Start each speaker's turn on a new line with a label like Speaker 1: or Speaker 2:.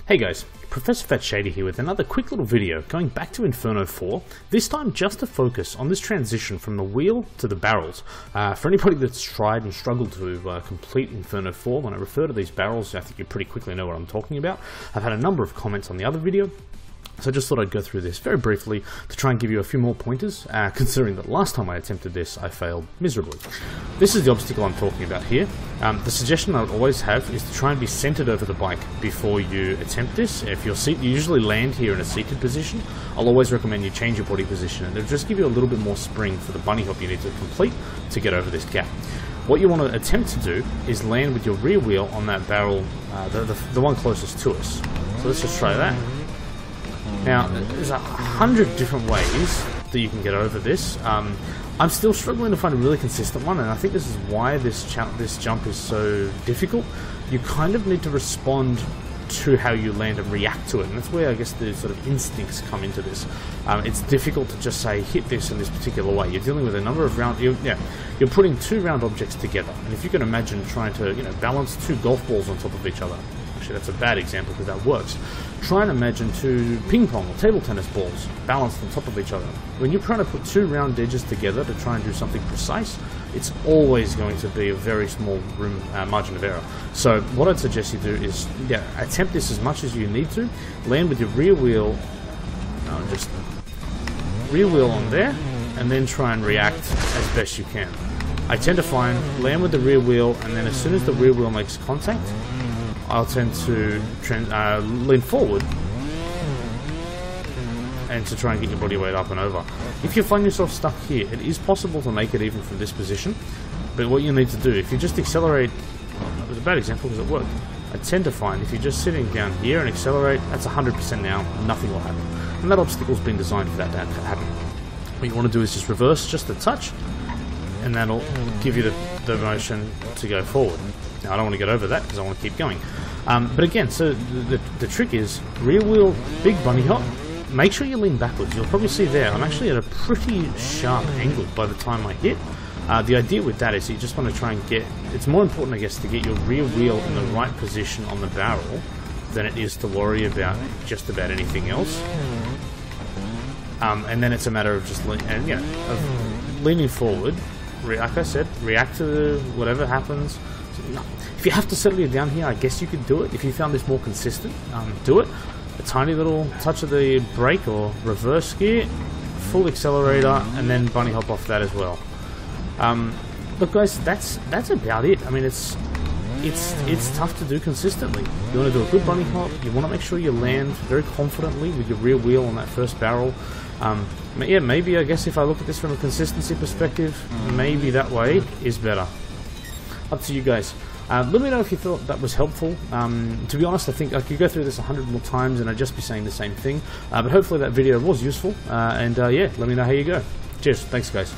Speaker 1: Hey guys, Professor Fat Shady here with another quick little video going back to Inferno 4, this time just to focus on this transition from the wheel to the barrels. For anybody that's tried and struggled to complete Inferno 4, when I refer to these barrels, I think you pretty quickly know what I'm talking about. I've had a number of comments on the other video, so I just thought I'd go through this very briefly to try and give you a few more pointers, considering that last time I attempted this, I failed miserably. This is the obstacle I'm talking about here. The suggestion I would always have is to try and be centered over the bike before you attempt this. If you usually land here in a seated position, I'll always recommend you change your body position, and it'll just give you a little bit more spring for the bunny hop you need to complete to get over this gap. What you want to attempt to do is land with your rear wheel on that barrel, the one closest to us. So let's just try that. Now, there's 100 different ways that you can get over this. I'm still struggling to find a really consistent one, and I think this is why this jump is so difficult. You kind of need to respond to how you land and react to it, and that's where I guess the sort of instincts come into this. It's difficult to just say hit this in this particular way. You're dealing with a number of round. You're putting two round objects together, and if you can imagine trying to balance two golf balls on top of each other. Actually, that's a bad example because that works. Try and imagine two ping pong or table tennis balls balanced on top of each other. When you're trying to put two round edges together to try and do something precise, it's always going to be a very small margin of error. So what I'd suggest you do is, attempt this as much as you need to. Land with your rear wheel, just rear wheel on there, and then try and react as best you can. I tend to find land with the rear wheel, and then as soon as the rear wheel makes contact, I'll tend to lean forward and to try and get your body weight up and over. If you find yourself stuck here, it is possible to make it even from this position, but what you need to do, if you just accelerate, that was a bad example because it worked. I tend to find if you're just sitting down here and accelerate, that's 100% now, nothing will happen. And that obstacle's been designed for that to happen. What you want to do is just reverse just a touch, and that'll give you the motion to go forward. Now, I don't want to get over that because I want to keep going. But again, so the trick is rear wheel, big bunny hop. Make sure you lean backwards. You'll probably see there, I'm actually at a pretty sharp angle by the time I hit. The idea with that is you just want to try and get, it's more important, I guess, to get your rear wheel in the right position on the barrel than it is to worry about just about anything else. And then it's a matter of just leaning forward. Like I said, react to whatever happens. If you have to settle you down here, I guess you could do it. If you found this more consistent, do it. A tiny little touch of the brake or reverse gear, full accelerator, and then bunny hop off that as well. Look, guys, that's about it. I mean, it's tough to do consistently. You want to do a good bunny hop. You want to make sure you land very confidently with your rear wheel on that first barrel. Yeah, maybe I guess if I look at this from a consistency perspective, maybe that way is better. Up to you guys. Let me know if you thought that was helpful. To be honest, I think I could go through this 100 more times and I'd just be saying the same thing. But hopefully that video was useful. Yeah, let me know how you go. Cheers. Thanks, guys.